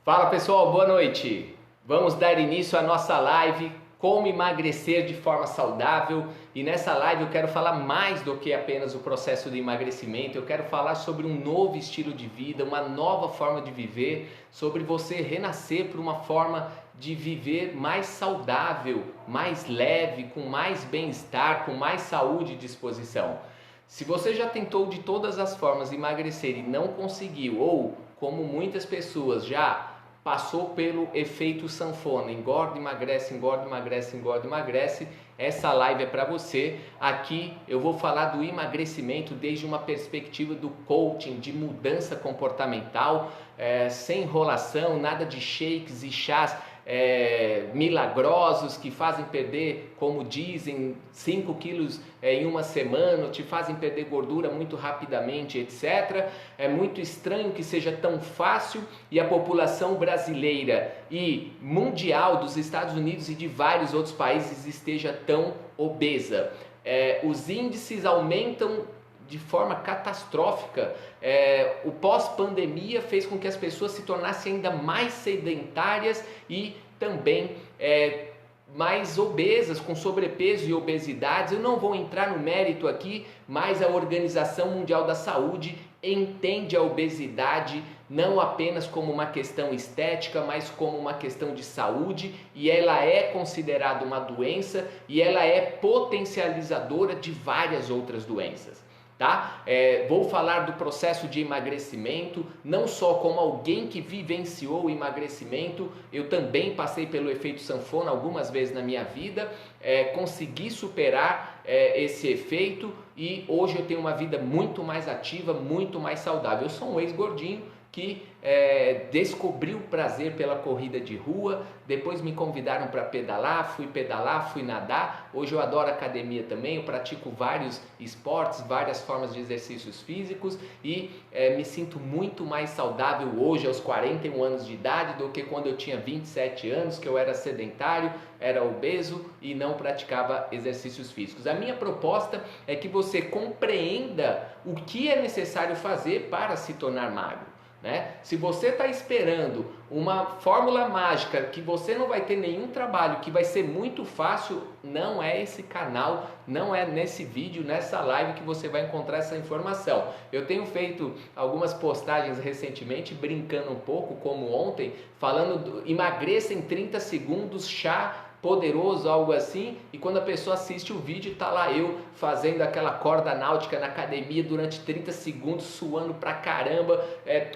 Fala pessoal, boa noite! Vamos dar início à nossa live Como Emagrecer de Forma Saudável, e nessa live eu quero falar mais do que apenas o processo de emagrecimento. Eu quero falar sobre um novo estilo de vida, uma nova forma de viver, sobre você renascer para uma forma de viver mais saudável, mais leve, com mais bem-estar, com mais saúde e disposição. Se você já tentou de todas as formas emagrecer e não conseguiu, ou como muitas pessoas já passou pelo efeito sanfona, engorda, emagrece, engorda, emagrece, engorda, emagrece, essa live é para você. Aqui eu vou falar do emagrecimento desde uma perspectiva do coaching, de mudança comportamental, sem enrolação, nada de shakes e chás milagrosos que fazem perder, como dizem, 5 quilos em uma semana, te fazem perder gordura muito rapidamente, etc. É muito estranho que seja tão fácil e a população brasileira e mundial dos Estados Unidos e de vários outros países esteja tão obesa. Os índices aumentam de forma catastrófica. O pós-pandemia fez com que as pessoas se tornassem ainda mais sedentárias e também mais obesas, com sobrepeso e obesidades. Eu não vou entrar no mérito aqui, mas a Organização Mundial da Saúde entende a obesidade não apenas como uma questão estética, mas como uma questão de saúde, e ela é considerada uma doença e ela é potencializadora de várias outras doenças. Tá? Vou falar do processo de emagrecimento, não só como alguém que vivenciou o emagrecimento. Eu também passei pelo efeito sanfona algumas vezes na minha vida, consegui superar esse efeito e hoje eu tenho uma vida muito mais ativa, muito mais saudável. Eu sou um ex-gordinho que descobri o prazer pela corrida de rua, depois me convidaram para pedalar, fui nadar. Hoje eu adoro academia também, eu pratico vários esportes, várias formas de exercícios físicos e me sinto muito mais saudável hoje aos 41 anos de idade do que quando eu tinha 27 anos, que eu era sedentário, era obeso e não praticava exercícios físicos. A minha proposta é que você compreenda o que é necessário fazer para se tornar magro. Se você está esperando uma fórmula mágica que você não vai ter nenhum trabalho, que vai ser muito fácil, não é esse canal, não é nesse vídeo, nessa live que você vai encontrar essa informação. Eu tenho feito algumas postagens recentemente, brincando um pouco, como ontem, falando emagreça em 30 segundos, chá poderoso, algo assim, e quando a pessoa assiste o vídeo, tá lá eu fazendo aquela corda náutica na academia durante 30 segundos, suando pra caramba,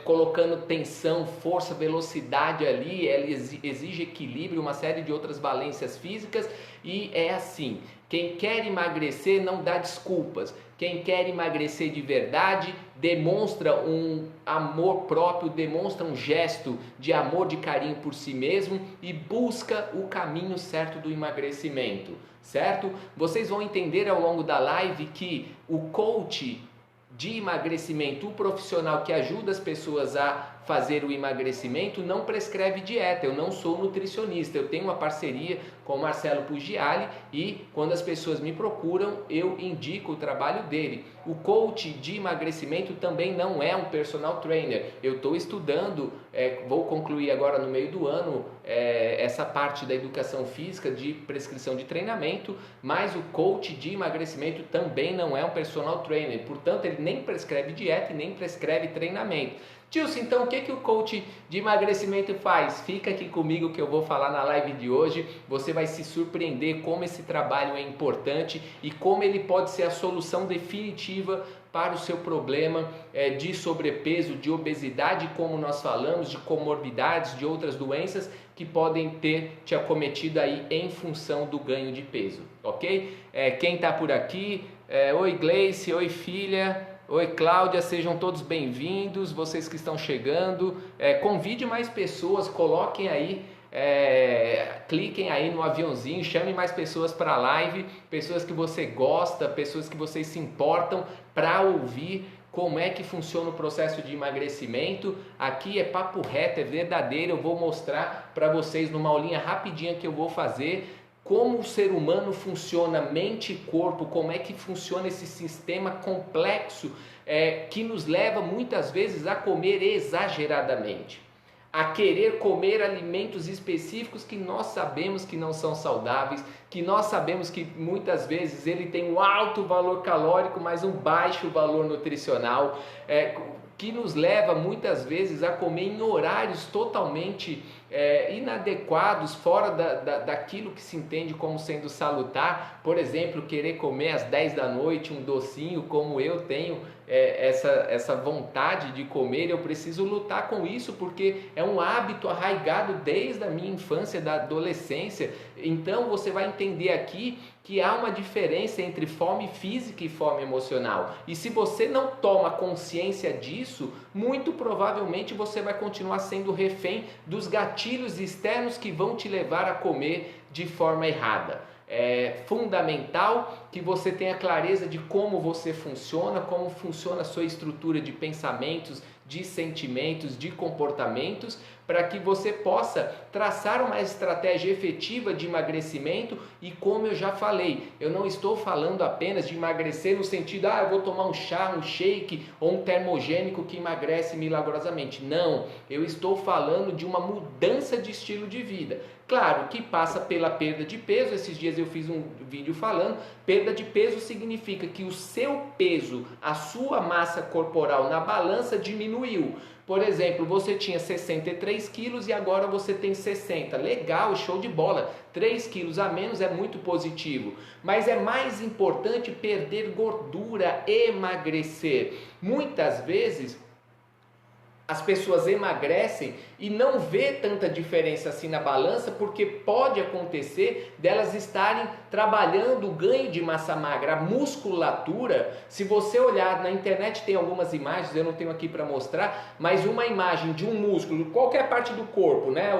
colocando tensão, força, velocidade ali, ela exige equilíbrio, uma série de outras valências físicas, e é assim, quem quer emagrecer não dá desculpas. Quem quer emagrecer de verdade demonstra um amor próprio, demonstra um gesto de amor, de carinho por si mesmo e busca o caminho certo do emagrecimento, certo? Vocês vão entender ao longo da live que o coach de emagrecimento, o profissional que ajuda as pessoas a fazer o emagrecimento, não prescreve dieta. Eu não sou nutricionista, eu tenho uma parceria com o Marcelo Pugiali e quando as pessoas me procuram, eu indico o trabalho dele. O coach de emagrecimento também não é um personal trainer. Eu estou estudando, vou concluir agora no meio do ano essa parte da educação física de prescrição de treinamento, mas o coach de emagrecimento também não é um personal trainer, portanto ele nem prescreve dieta e nem prescreve treinamento. Tilson, então o que o coach de emagrecimento faz? Fica aqui comigo que eu vou falar na live de hoje. Você vai se surpreender como esse trabalho é importante e como ele pode ser a solução definitiva para o seu problema de sobrepeso, de obesidade, como nós falamos, de comorbidades, de outras doenças que podem ter te acometido aí em função do ganho de peso, ok? Quem está por aqui, oi Gleice, oi filha, oi Cláudia, sejam todos bem-vindos, vocês que estão chegando, convide mais pessoas, coloquem aí, cliquem aí no aviãozinho, chame mais pessoas para a live, pessoas que você gosta, pessoas que vocês se importam para ouvir como é que funciona o processo de emagrecimento. Aqui é papo reto, é verdadeiro, eu vou mostrar para vocês numa aulinha rapidinha que eu vou fazer como o ser humano funciona, mente e corpo, como é que funciona esse sistema complexo que nos leva muitas vezes a comer exageradamente. a querer comer alimentos específicos que nós sabemos que não são saudáveis, que nós sabemos que muitas vezes ele tem um alto valor calórico, mas um baixo valor nutricional, que nos leva muitas vezes a comer em horários totalmente inadequados, fora daquilo que se entende como sendo salutar. Por exemplo, querer comer às 10 da noite um docinho, como eu tenho essa vontade de comer. Eu preciso lutar com isso, porque é um hábito arraigado desde a minha infância, da adolescência. Então você vai entender aqui que há uma diferença entre fome física e fome emocional. E se você não toma consciência disso, muito provavelmente você vai continuar sendo refém dos gatilhos externos que vão te levar a comer de forma errada. É fundamental que você tenha clareza de como você funciona, como funciona a sua estrutura de pensamentos, de sentimentos, de comportamentos, para que você possa traçar uma estratégia efetiva de emagrecimento. E como eu já falei, eu não estou falando apenas de emagrecer no sentido, eu vou tomar um chá, um shake ou um termogênico que emagrece milagrosamente. Não, eu estou falando de uma mudança de estilo de vida. Claro que passa pela perda de peso. Esses dias eu fiz um vídeo falando, perda de peso significa que o seu peso, a sua massa corporal na balança diminuiu. Por exemplo, você tinha 63 quilos e agora você tem 60. Legal, show de bola. 3 quilos a menos é muito positivo. Mas é mais importante perder gordura, emagrecer. Muitas vezes as pessoas emagrecem e não vê tanta diferença assim na balança, porque pode acontecer delas estarem trabalhando o ganho de massa magra, a musculatura. Se você olhar na internet, tem algumas imagens, eu não tenho aqui para mostrar, mas uma imagem de um músculo, qualquer parte do corpo, né?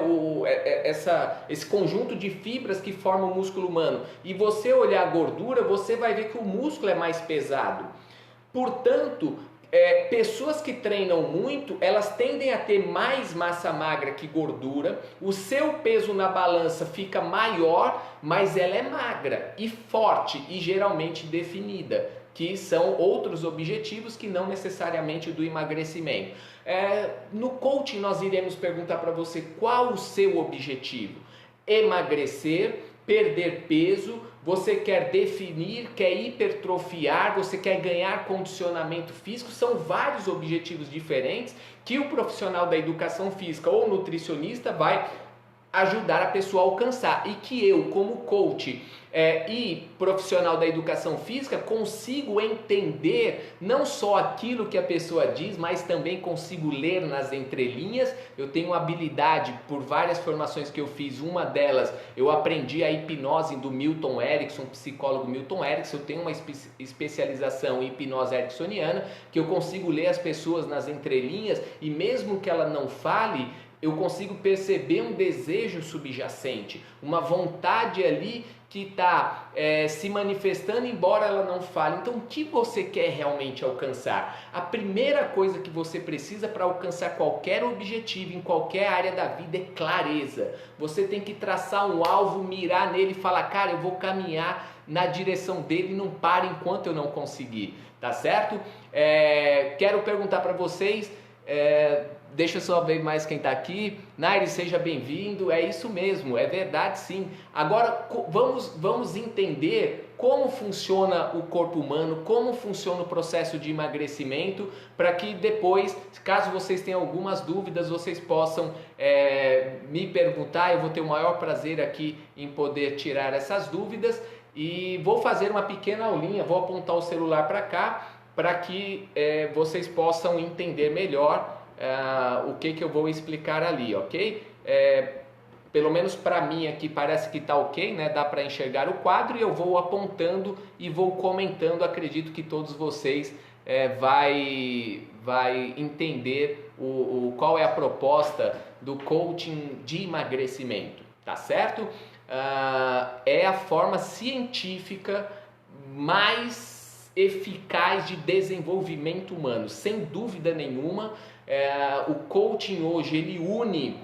Esse conjunto de fibras que formam o músculo humano, e você olhar a gordura, você vai ver que o músculo é mais pesado. Portanto, pessoas que treinam muito, elas tendem a ter mais massa magra que gordura. O seu peso na balança fica maior, mas ela é magra e forte e geralmente definida, que são outros objetivos que não necessariamente o do emagrecimento. No coaching nós iremos perguntar para você qual o seu objetivo. Emagrecer, perder peso, você quer definir, quer hipertrofiar, você quer ganhar condicionamento físico. São vários objetivos diferentes que o profissional da educação física ou nutricionista vai ajudar a pessoa a alcançar, e que eu, como coach e profissional da educação física, consigo entender não só aquilo que a pessoa diz, mas também consigo ler nas entrelinhas. Eu tenho habilidade por várias formações que eu fiz. Uma delas, eu aprendi a hipnose do Milton Erickson, psicólogo Milton Erickson. Eu tenho uma especialização em hipnose ericksoniana, que eu consigo ler as pessoas nas entrelinhas, e mesmo que ela não fale, eu consigo perceber um desejo subjacente, uma vontade ali que está se manifestando, embora ela não fale. Então, o que você quer realmente alcançar? A primeira coisa que você precisa para alcançar qualquer objetivo em qualquer área da vida é clareza. Você tem que traçar um alvo, mirar nele e falar, cara, eu vou caminhar na direção dele e não paro enquanto eu não conseguir, tá certo? Quero perguntar para vocês... Deixa eu só ver mais quem está aqui. Nairi, seja bem-vindo. É isso mesmo, é verdade sim. Agora vamos entender como funciona o corpo humano, como funciona o processo de emagrecimento, para que depois, caso vocês tenham algumas dúvidas, vocês possam me perguntar. Eu vou ter o maior prazer aqui em poder tirar essas dúvidas, e vou fazer uma pequena aulinha, vou apontar o celular para cá, para que vocês possam entender melhor o que eu vou explicar ali, ok? Pelo menos para mim aqui parece que está ok, né? Dá para enxergar o quadro, e eu vou apontando e vou comentando. Acredito que todos vocês vai entender qual é a proposta do coaching de emagrecimento, tá certo? É a forma científica mais eficaz de desenvolvimento humano, sem dúvida nenhuma. O coaching hoje, ele une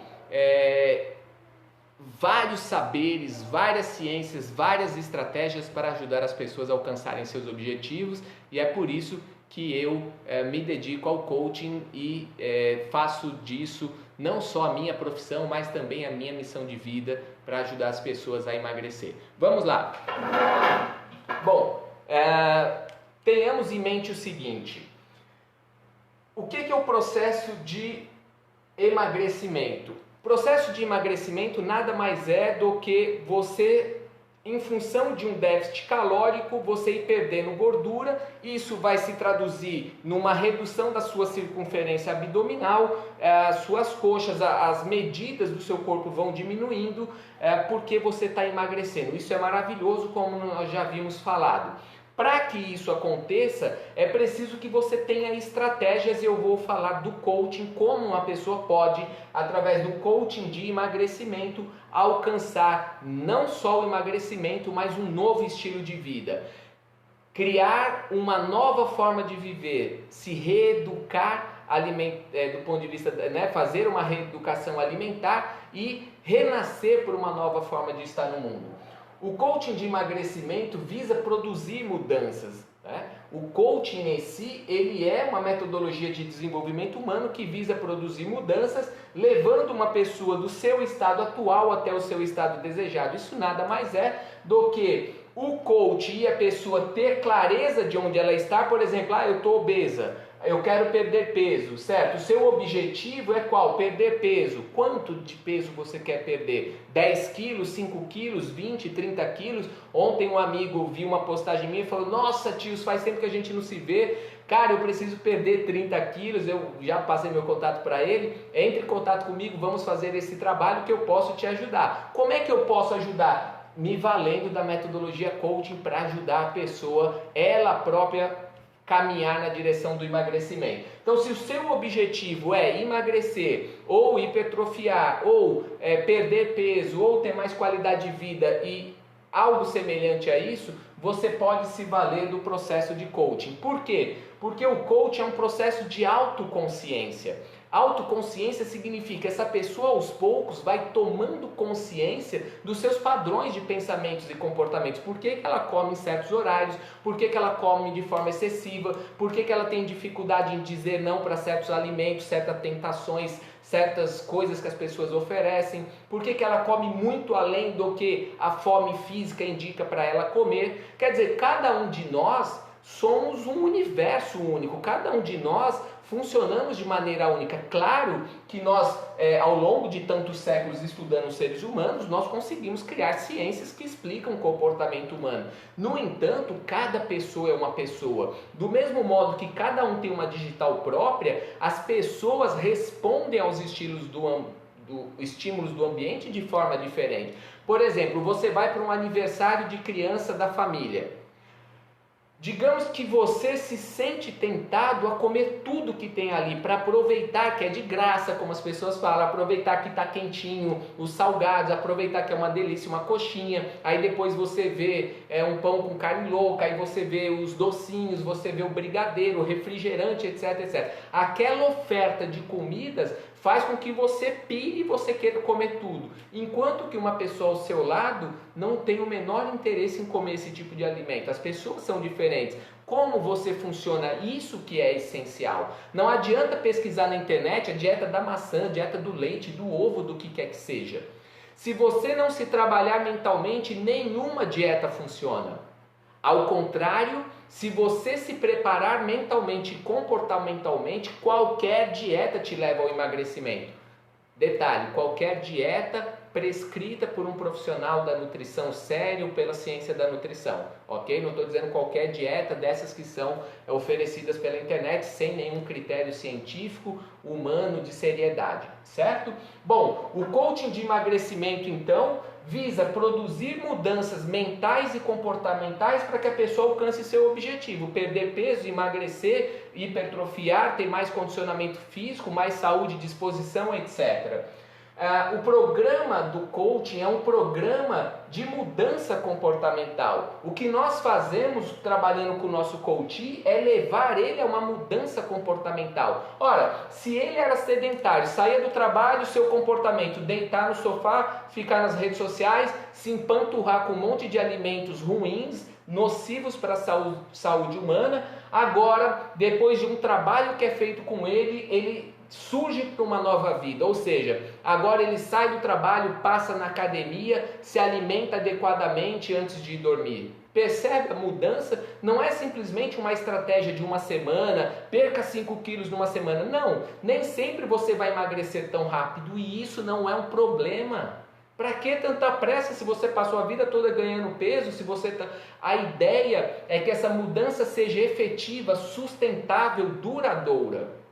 vários saberes, várias ciências, várias estratégias para ajudar as pessoas a alcançarem seus objetivos, e é por isso que eu me dedico ao coaching e faço disso não só a minha profissão, mas também a minha missão de vida para ajudar as pessoas a emagrecer. Vamos lá! Bom, tenhamos em mente o seguinte: o que é o processo de emagrecimento? O processo de emagrecimento nada mais é do que você, em função de um déficit calórico, você ir perdendo gordura. Isso vai se traduzir numa redução da sua circunferência abdominal, as suas coxas, as medidas do seu corpo vão diminuindo, porque você está emagrecendo. Isso é maravilhoso, como nós já havíamos falado. Para que isso aconteça, é preciso que você tenha estratégias, e eu vou falar do coaching, como uma pessoa pode, através do coaching de emagrecimento, alcançar não só o emagrecimento, mas um novo estilo de vida. Criar uma nova forma de viver, se reeducar do ponto de vista, fazer uma reeducação alimentar e renascer por uma nova forma de estar no mundo. O coaching de emagrecimento visa produzir mudanças. O coaching em si, ele é uma metodologia de desenvolvimento humano que visa produzir mudanças, levando uma pessoa do seu estado atual até o seu estado desejado. Isso nada mais é do que o coach e a pessoa ter clareza de onde ela está. Por exemplo, eu estou obesa, eu quero perder peso, certo? O seu objetivo é qual? Perder peso. Quanto de peso você quer perder? 10 quilos, 5 quilos, 20, 30 quilos? Ontem um amigo viu uma postagem minha e falou: nossa, tios, faz tempo que a gente não se vê. Cara, eu preciso perder 30 quilos, eu já passei meu contato para ele. Entre em contato comigo, vamos fazer esse trabalho que eu posso te ajudar. Como é que eu posso ajudar? Me valendo da metodologia coaching para ajudar a pessoa, ela própria, caminhar na direção do emagrecimento. Então, se o seu objetivo é emagrecer, ou hipertrofiar, ou perder peso, ou ter mais qualidade de vida e algo semelhante a isso, você pode se valer do processo de coaching. Por quê? Porque o coaching é um processo de autoconsciência. Autoconsciência significa essa pessoa aos poucos vai tomando consciência dos seus padrões de pensamentos e comportamentos. Por que ela come em certos horários? Por que ela come de forma excessiva? Por que ela tem dificuldade em dizer não para certos alimentos, certas tentações, certas coisas que as pessoas oferecem? Por que ela come muito além do que a fome física indica para ela comer? Quer dizer, cada um de nós somos um universo único, cada um de nós funcionamos de maneira única. Claro que nós, ao longo de tantos séculos estudando os seres humanos, nós conseguimos criar ciências que explicam o comportamento humano. No entanto, cada pessoa é uma pessoa. Do mesmo modo que cada um tem uma digital própria, as pessoas respondem aos estímulos do ambiente de forma diferente. Por exemplo, você vai para um aniversário de criança da família. Digamos que você se sente tentado a comer tudo que tem ali, para aproveitar que é de graça, como as pessoas falam, aproveitar que está quentinho, os salgados, aproveitar que é uma delícia, uma coxinha, aí depois você vê um pão com carne louca, aí você vê os docinhos, você vê o brigadeiro, o refrigerante, etc, etc. Aquela oferta de comidas faz com que você pire e você queira comer tudo, enquanto que uma pessoa ao seu lado não tem o menor interesse em comer esse tipo de alimento. As pessoas são diferentes. Como você funciona, isso que é essencial. Não adianta pesquisar na internet a dieta da maçã, a dieta do leite, do ovo, do que quer que seja. Se você não se trabalhar mentalmente, nenhuma dieta funciona. Ao contrário, se você se preparar mentalmente e comportamentalmente, qualquer dieta te leva ao emagrecimento. Detalhe, qualquer dieta prescrita por um profissional da nutrição sério, pela ciência da nutrição, ok? Não estou dizendo qualquer dieta dessas que são oferecidas pela internet sem nenhum critério científico, humano, de seriedade, certo? Bom, o coaching de emagrecimento, então, visa produzir mudanças mentais e comportamentais para que a pessoa alcance seu objetivo: perder peso, emagrecer, hipertrofiar, ter mais condicionamento físico, mais saúde, disposição, etc. O programa do coaching é um programa de mudança comportamental. O que nós fazemos trabalhando com o nosso coach é levar ele a uma mudança comportamental. Ora, se ele era sedentário, saía do trabalho, seu comportamento, deitar no sofá, ficar nas redes sociais, se empanturrar com um monte de alimentos ruins, nocivos para a saúde humana. Agora, depois de um trabalho que é feito com ele surge para uma nova vida, ou seja, agora ele sai do trabalho, passa na academia, se alimenta adequadamente antes de dormir. Percebe a mudança? Não é simplesmente uma estratégia de uma semana, perca 5 quilos numa semana. Não, nem sempre você vai emagrecer tão rápido e isso não é um problema. Para que tanta pressa se você passou a vida toda ganhando peso? A ideia é que essa mudança seja efetiva, sustentável, duradoura.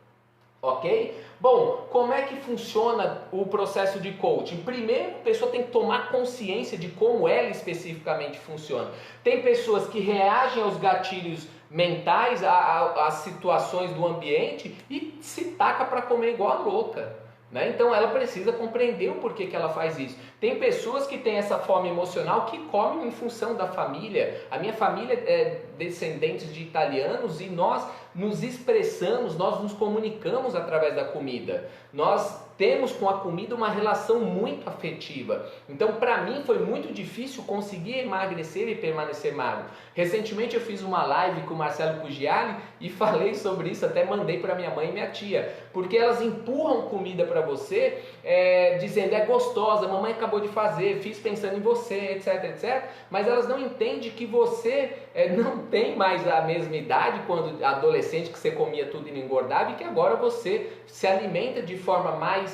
Ok? Bom, como é que funciona o processo de coaching? Primeiro, a pessoa tem que tomar consciência de como ela especificamente funciona. Tem pessoas que reagem aos gatilhos mentais, às situações do ambiente e se taca para comer igual a louca. Né? Então ela precisa compreender o porquê que ela faz isso. Tem pessoas que têm essa fome emocional que comem em função da família. A minha família é descendente de italianos e nós nos expressamos, nós nos comunicamos através da comida. Nós temos com a comida uma relação muito afetiva. Então, para mim, foi muito difícil conseguir emagrecer e permanecer magro. Recentemente eu fiz uma live com o Marcelo Pugiali e falei sobre isso, até mandei para minha mãe e minha tia. Porque elas empurram comida para você, dizendo, é gostosa, a mamãe acabou de fazer, fiz pensando em você, etc, etc. Mas elas não entendem que você não tem mais a mesma idade, quando adolescente, que você comia tudo e não engordava, e que agora você se alimenta de forma mais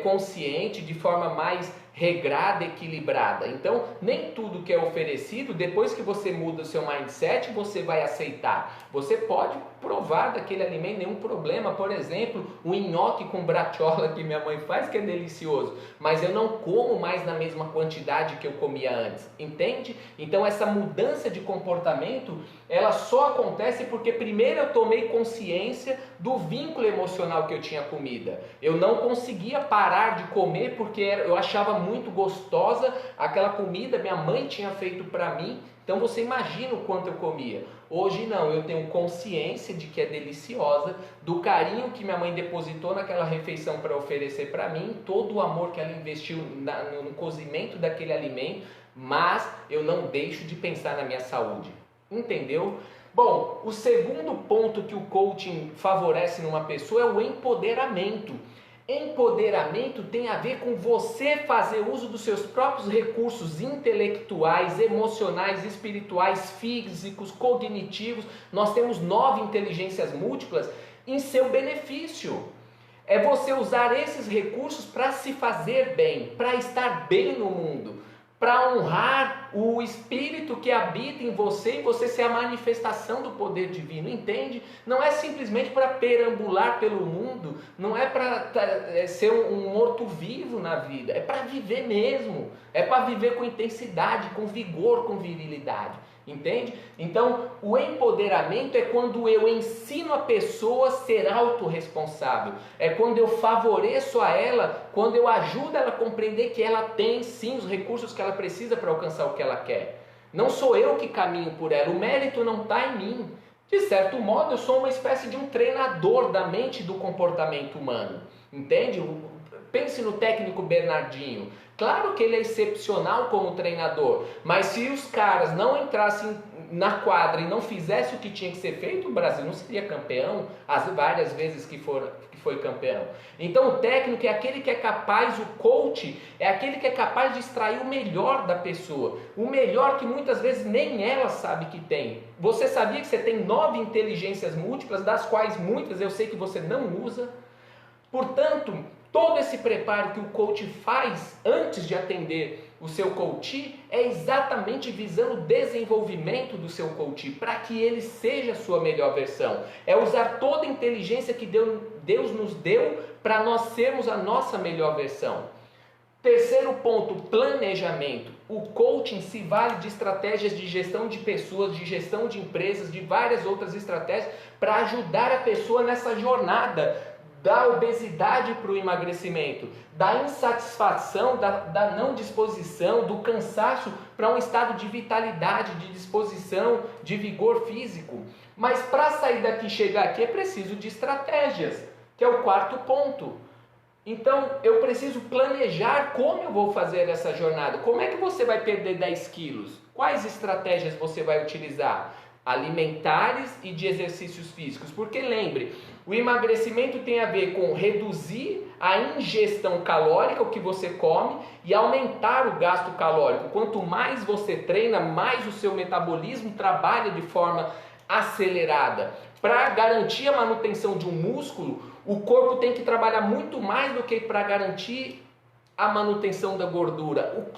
consciente, de forma mais regrada, equilibrada. Então, nem tudo que é oferecido, depois que você muda o seu mindset, você vai aceitar. Você pode provar daquele alimento, nenhum problema. Por exemplo, o nhoque com bratiola que minha mãe faz, que é delicioso, mas eu não como mais na mesma quantidade que eu comia antes, entende? Então, essa mudança de comportamento, ela só acontece porque primeiro eu tomei consciência do vínculo emocional que eu tinha à comida. Eu não conseguia parar de comer porque eu achava muito gostosa aquela comida, minha mãe tinha feito para mim, então você imagina o quanto eu comia. Hoje não, eu tenho consciência de que é deliciosa, do carinho que minha mãe depositou naquela refeição para oferecer para mim, todo o amor que ela investiu no cozimento daquele alimento, mas eu não deixo de pensar na minha saúde. Entendeu? Bom, o segundo ponto que o coaching favorece numa pessoa é o empoderamento. Empoderamento tem a ver com você fazer uso dos seus próprios recursos intelectuais, emocionais, espirituais, físicos, cognitivos. Nós temos 9 inteligências múltiplas em seu benefício. É você usar esses recursos para se fazer bem, para estar bem no mundo, para honrar o Espírito que habita em você e você ser a manifestação do poder divino, entende? Não é simplesmente para perambular pelo mundo, não é para ser um morto-vivo na vida, é para viver mesmo, é para viver com intensidade, com vigor, com virilidade. Entende? Então, o empoderamento é quando eu ensino a pessoa a ser autorresponsável. É quando eu favoreço a ela, quando eu ajudo ela a compreender que ela tem sim os recursos que ela precisa para alcançar o que ela quer. Não sou eu que caminho por ela, o mérito não está em mim. De certo modo, eu sou uma espécie de um treinador da mente e do comportamento humano. Entende? Pense no técnico Bernardinho. Claro que ele é excepcional como treinador, mas se os caras não entrassem na quadra e não fizessem o que tinha que ser feito, o Brasil não seria campeão as várias vezes que foi campeão. Então o técnico é aquele que é capaz, o coach é aquele que é capaz de extrair o melhor da pessoa, o melhor que muitas vezes nem ela sabe que tem. Você sabia que você tem 9 inteligências múltiplas, das quais muitas eu sei que você não usa? Portanto, todo esse preparo que o coach faz antes de atender o seu coach é exatamente visando o desenvolvimento do seu coach, para que ele seja a sua melhor versão. É usar toda a inteligência que Deus nos deu para nós sermos a nossa melhor versão. Terceiro ponto, planejamento. O coaching se vale de estratégias de gestão de pessoas, de gestão de empresas, de várias outras estratégias para ajudar a pessoa nessa jornada da obesidade para o emagrecimento, da insatisfação, da não disposição, do cansaço para um estado de vitalidade, de disposição, de vigor físico. Mas para sair daqui e chegar aqui é preciso de estratégias, que é o quarto ponto. Então eu preciso planejar como eu vou fazer essa jornada. Como é que você vai perder 10 quilos? Quais estratégias você vai utilizar? Alimentares e de exercícios físicos. Porque lembre, o emagrecimento tem a ver com reduzir a ingestão calórica, o que você come, e aumentar o gasto calórico. Quanto mais você treina, mais o seu metabolismo trabalha de forma acelerada. Para garantir a manutenção de um músculo, o corpo tem que trabalhar muito mais do que para garantir a manutenção da gordura.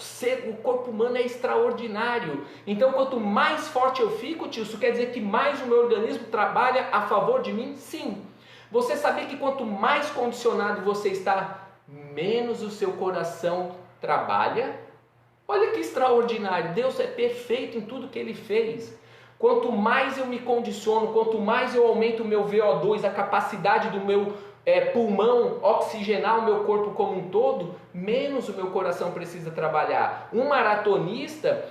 O corpo humano é extraordinário. Então, quanto mais forte eu fico, tio, isso quer dizer que mais o meu organismo trabalha a favor de mim? Sim. Você sabia que quanto mais condicionado você está, menos o seu coração trabalha? Olha que extraordinário. Deus é perfeito em tudo que Ele fez. Quanto mais eu me condiciono, quanto mais eu aumento o meu VO2, a capacidade do meu pulmão oxigenar o meu corpo como um todo, menos o meu coração precisa trabalhar. Um maratonista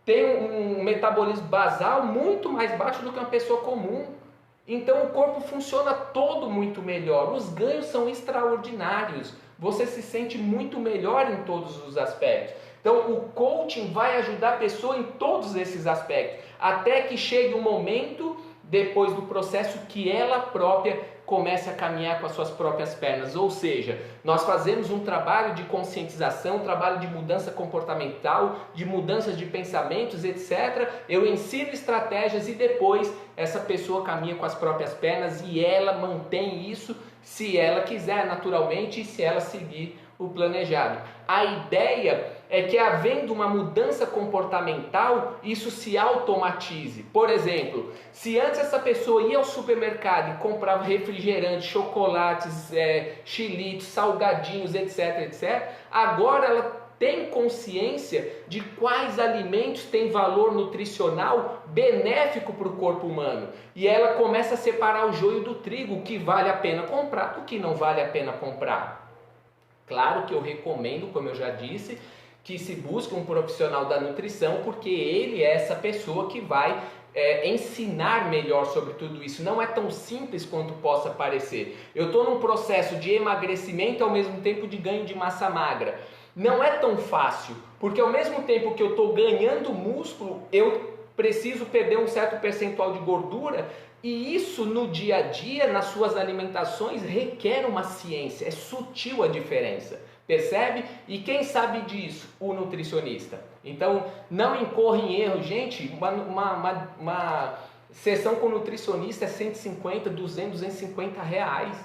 tem um metabolismo basal muito mais baixo do que uma pessoa comum. Então o corpo funciona todo muito melhor. Os ganhos são extraordinários. Você se sente muito melhor em todos os aspectos. Então o coaching vai ajudar a pessoa em todos esses aspectos, até que chegue um momento, depois do processo, que ela própria comece a caminhar com as suas próprias pernas. Ou seja, nós fazemos um trabalho de conscientização, um trabalho de mudança comportamental, de mudanças de pensamentos, etc. Eu ensino estratégias e depois essa pessoa caminha com as próprias pernas e ela mantém isso, se ela quiser, naturalmente, e se ela seguir o planejado. A ideia é que, havendo uma mudança comportamental, isso se automatize. Por exemplo, se antes essa pessoa ia ao supermercado e comprava refrigerantes, chocolates, chilitos, salgadinhos, etc, etc, agora ela tem consciência de quais alimentos têm valor nutricional benéfico para o corpo humano. E ela começa a separar o joio do trigo, o que vale a pena comprar, o que não vale a pena comprar. Claro que eu recomendo, como eu já disse, que se busque um profissional da nutrição, porque ele é essa pessoa que vai ensinar melhor sobre tudo isso. Não é tão simples quanto possa parecer. Eu estou num processo de emagrecimento ao mesmo tempo de ganho de massa magra. Não é tão fácil, porque ao mesmo tempo que eu estou ganhando músculo, eu preciso perder um certo percentual de gordura, e isso no dia a dia, nas suas alimentações, requer uma ciência. É sutil a diferença. Percebe? E quem sabe disso? O nutricionista. Então, não incorra em erro. Gente, uma sessão com nutricionista é 150, 200, 250 reais.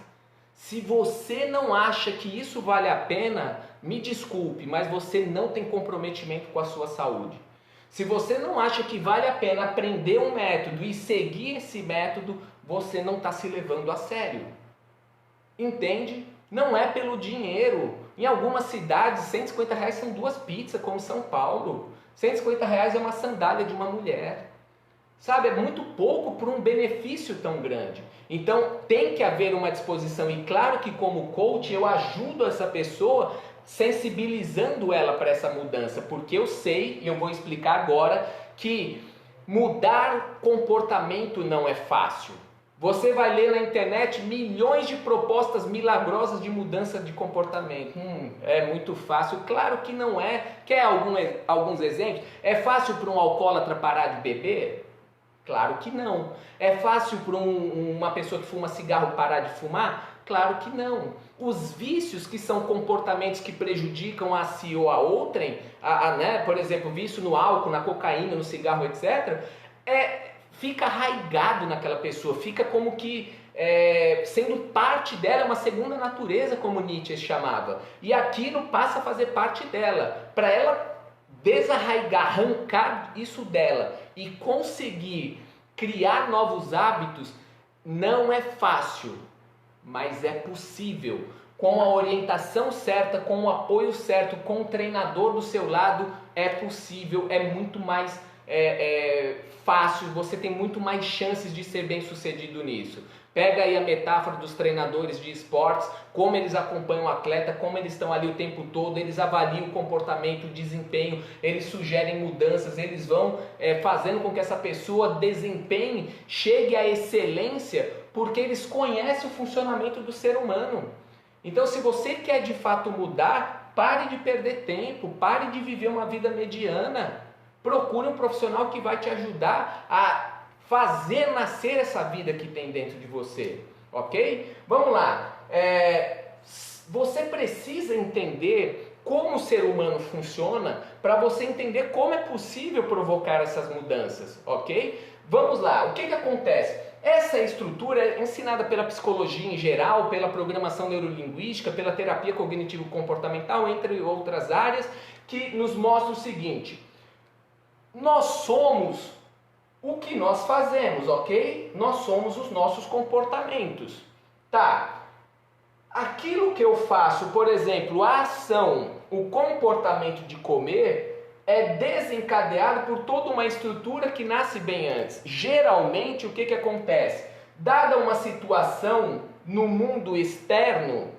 Se você não acha que isso vale a pena, me desculpe, mas você não tem comprometimento com a sua saúde. Se você não acha que vale a pena aprender um método e seguir esse método, você não está se levando a sério. Entende? Não é pelo dinheiro. Em algumas cidades, 150 reais são 2 pizzas, como São Paulo. 150 reais é uma sandália de uma mulher. Sabe, é muito pouco para um benefício tão grande. Então tem que haver uma disposição. E claro que como coach eu ajudo essa pessoa, sensibilizando ela para essa mudança. Porque eu sei, e eu vou explicar agora, que mudar comportamento não é fácil. Você vai ler na internet milhões de propostas milagrosas de mudança de comportamento. É muito fácil. Claro que não é. Quer alguns exemplos? É fácil para um alcoólatra parar de beber? Claro que não. É fácil para uma pessoa que fuma cigarro parar de fumar? Claro que não. Os vícios, que são comportamentos que prejudicam a si ou a outrem, por exemplo, vício no álcool, na cocaína, no cigarro, etc., fica arraigado naquela pessoa, fica como que sendo parte dela, uma segunda natureza, como Nietzsche chamava. E aquilo passa a fazer parte dela. Para ela desarraigar, arrancar isso dela e conseguir criar novos hábitos, não é fácil, mas é possível. Com a orientação certa, com o apoio certo, com o treinador do seu lado, é possível, é muito mais fácil, você tem muito mais chances de ser bem sucedido nisso. Pega aí a metáfora dos treinadores de esportes, como eles acompanham o atleta, como eles estão ali o tempo todo, eles avaliam o comportamento, o desempenho, eles sugerem mudanças, eles vão fazendo com que essa pessoa desempenhe, chegue à excelência, porque eles conhecem o funcionamento do ser humano. Então, se você quer de fato mudar, pare de perder tempo, pare de viver uma vida mediana. Procure um profissional que vai te ajudar a fazer nascer essa vida que tem dentro de você, ok? Vamos lá. Você precisa entender como o ser humano funciona para você entender como é possível provocar essas mudanças, ok? Vamos lá, o que acontece? Essa estrutura é ensinada pela psicologia em geral, pela programação neurolinguística, pela terapia cognitivo-comportamental, entre outras áreas, que nos mostra o seguinte: nós somos o que nós fazemos, ok? Nós somos os nossos comportamentos. Tá, aquilo que eu faço, por exemplo, a ação, o comportamento de comer, é desencadeado por toda uma estrutura que nasce bem antes. Geralmente, o que acontece? Dada uma situação no mundo externo,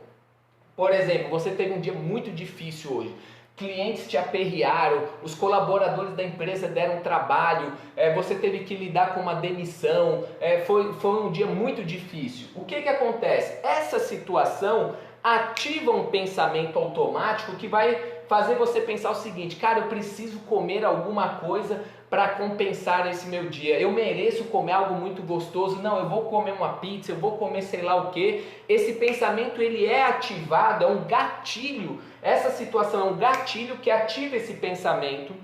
por exemplo, você teve um dia muito difícil hoje, clientes te aperrearam, os colaboradores da empresa deram trabalho, você teve que lidar com uma demissão, foi um dia muito difícil. O que acontece? Essa situação ativa um pensamento automático que vai fazer você pensar o seguinte: cara, eu preciso comer alguma coisa para compensar esse meu dia. Eu mereço comer algo muito gostoso. Não, eu vou comer uma pizza, eu vou comer sei lá o que. Esse pensamento ele é ativado, é um gatilho. Essa situação é um gatilho que ativa esse pensamento.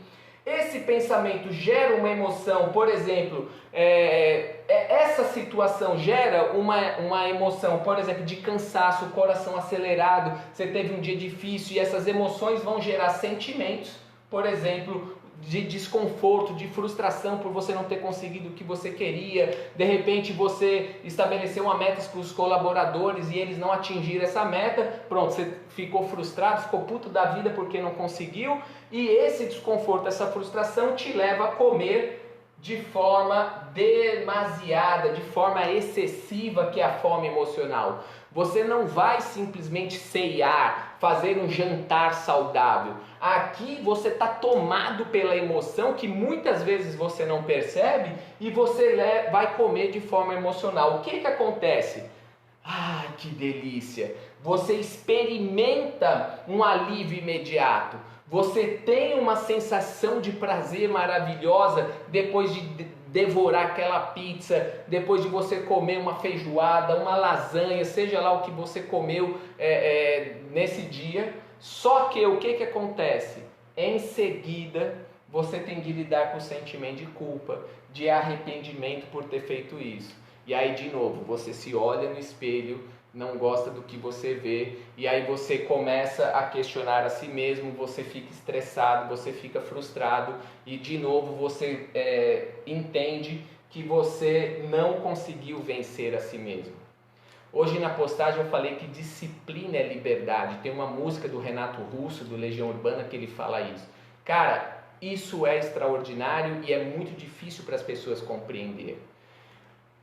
Esse pensamento gera uma emoção, por exemplo, essa situação gera uma emoção, por exemplo, de cansaço, coração acelerado, você teve um dia difícil e essas emoções vão gerar sentimentos, por exemplo, de desconforto, de frustração por você não ter conseguido o que você queria. De repente você estabeleceu uma meta para os colaboradores e eles não atingiram essa meta, pronto, você ficou frustrado, ficou puto da vida porque não conseguiu, e esse desconforto, essa frustração te leva a comer de forma demasiada, de forma excessiva, que é a fome emocional. Você não vai simplesmente ceiar, fazer um jantar saudável. Aqui você está tomado pela emoção que muitas vezes você não percebe e você vai comer de forma emocional. O que acontece? Ai, que delícia! Você experimenta um alívio imediato. Você tem uma sensação de prazer maravilhosa depois de devorar aquela pizza, depois de você comer uma feijoada, uma lasanha, seja lá o que você comeu nesse dia. Só que o que acontece? Em seguida, você tem que lidar com o sentimento de culpa, de arrependimento por ter feito isso. E aí, de novo, você se olha no espelho, não gosta do que você vê, e aí você começa a questionar a si mesmo, você fica estressado, você fica frustrado, e de novo você entende que você não conseguiu vencer a si mesmo. Hoje na postagem eu falei que disciplina é liberdade. Tem uma música do Renato Russo, do Legião Urbana, que ele fala isso. Cara, isso é extraordinário e é muito difícil para as pessoas compreender.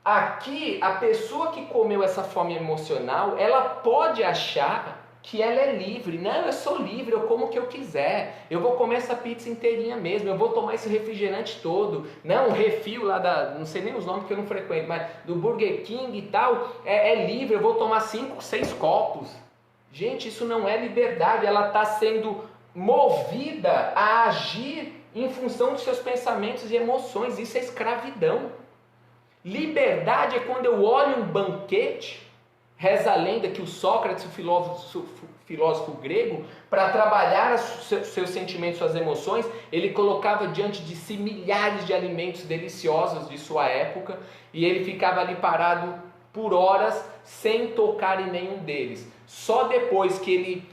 Aqui, a pessoa que comeu essa fome emocional, ela pode achar que ela é livre. Não, eu sou livre, eu como o que eu quiser. Eu vou comer essa pizza inteirinha mesmo, eu vou tomar esse refrigerante todo. Não, o refil lá não sei nem os nomes que eu não frequento, mas do Burger King e tal, é livre, eu vou tomar 5, 6 copos. Gente, isso não é liberdade, ela está sendo movida a agir em função dos seus pensamentos e emoções. Isso é escravidão. Liberdade é quando eu olho um banquete, reza a lenda que o Sócrates, o filósofo grego, para trabalhar os seus sentimentos, suas emoções, ele colocava diante de si milhares de alimentos deliciosos de sua época e ele ficava ali parado por horas sem tocar em nenhum deles. Só depois que ele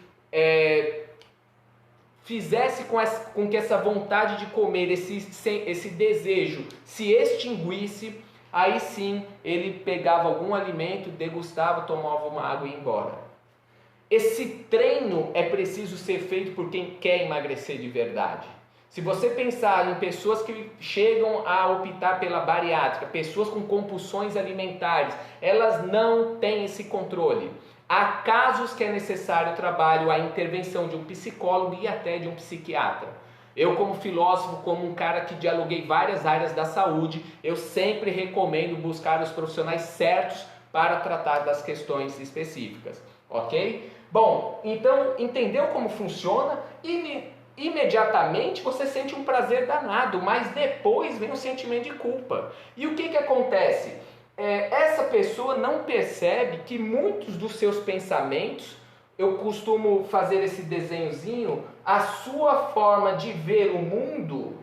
fizesse com que essa vontade de comer, esse desejo se extinguisse, aí sim ele pegava algum alimento, degustava, tomava uma água e ia embora. Esse treino é preciso ser feito por quem quer emagrecer de verdade. Se você pensar em pessoas que chegam a optar pela bariátrica, pessoas com compulsões alimentares, elas não têm esse controle. Há casos que é necessário o trabalho, a intervenção de um psicólogo e até de um psiquiatra. Eu, como filósofo, como um cara que dialoguei várias áreas da saúde, eu sempre recomendo buscar os profissionais certos para tratar das questões específicas, ok? Bom, então entendeu como funciona? E imediatamente você sente um prazer danado, mas depois vem um sentimento de culpa. E o que acontece? Essa pessoa não percebe que muitos dos seus pensamentos, eu costumo fazer esse desenhozinho, a sua forma de ver o mundo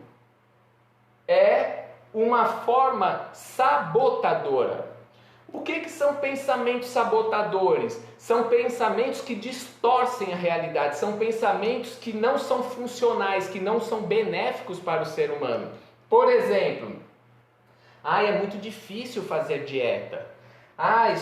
é uma forma sabotadora. O que são pensamentos sabotadores? São pensamentos que distorcem a realidade, são pensamentos que não são funcionais, que não são benéficos para o ser humano. Por exemplo, é muito difícil fazer dieta.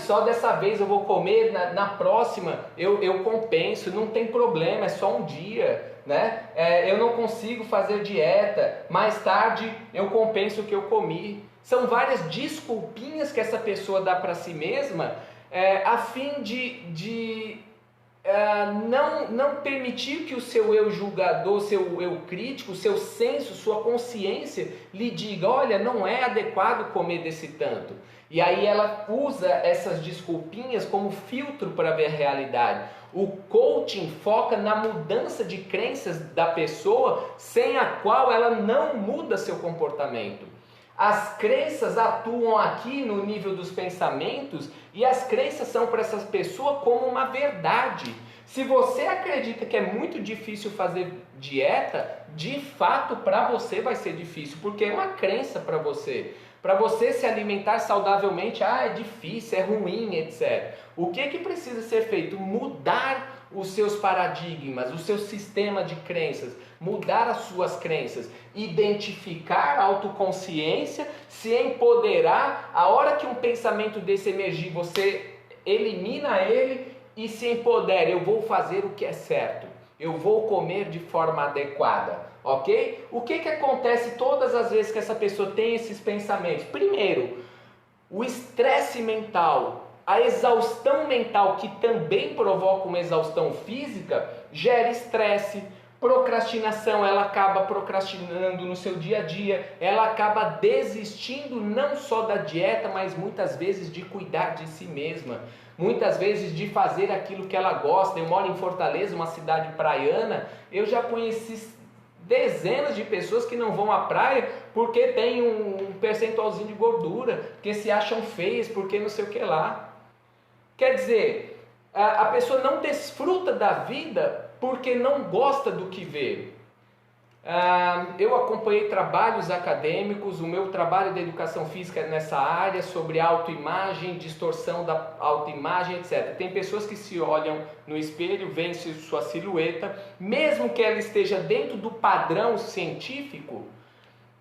Só dessa vez eu vou comer, na próxima eu compenso, não tem problema, é só um dia, né? Eu não consigo fazer dieta, mais tarde eu compenso o que eu comi. São várias desculpinhas que essa pessoa dá para si mesma, a fim de não permitir que o seu eu julgador, seu eu crítico, seu senso, sua consciência lhe diga, olha, não é adequado comer desse tanto. E aí ela usa essas desculpinhas como filtro para ver a realidade. O coaching foca na mudança de crenças da pessoa, sem a qual ela não muda seu comportamento. As crenças atuam aqui no nível dos pensamentos e as crenças são para essa pessoa como uma verdade. Se você acredita que é muito difícil fazer dieta, de fato para você vai ser difícil, porque é uma crença para você. Para você se alimentar saudavelmente, é difícil, é ruim, etc. O que precisa ser feito? Mudar os seus paradigmas, o seu sistema de crenças, mudar as suas crenças, identificar a autoconsciência, se empoderar. A hora que um pensamento desse emergir, você elimina ele e se empodera. Eu vou fazer o que é certo, eu vou comer de forma adequada, ok? O que acontece todas as vezes que essa pessoa tem esses pensamentos? Primeiro, o estresse mental, a exaustão mental, que também provoca uma exaustão física, gera estresse, procrastinação. Ela acaba procrastinando no seu dia a dia, ela acaba desistindo não só da dieta, mas muitas vezes de cuidar de si mesma, muitas vezes de fazer aquilo que ela gosta. Eu moro em Fortaleza, uma cidade praiana, eu já conheci dezenas de pessoas que não vão à praia porque tem um percentualzinho de gordura, porque se acham feias, porque não sei o que lá. Quer dizer, a pessoa não desfruta da vida porque não gosta do que vê. Eu acompanhei trabalhos acadêmicos, o meu trabalho de educação física nessa área, sobre autoimagem, distorção da autoimagem, etc. Tem pessoas que se olham no espelho, veem sua silhueta, mesmo que ela esteja dentro do padrão científico,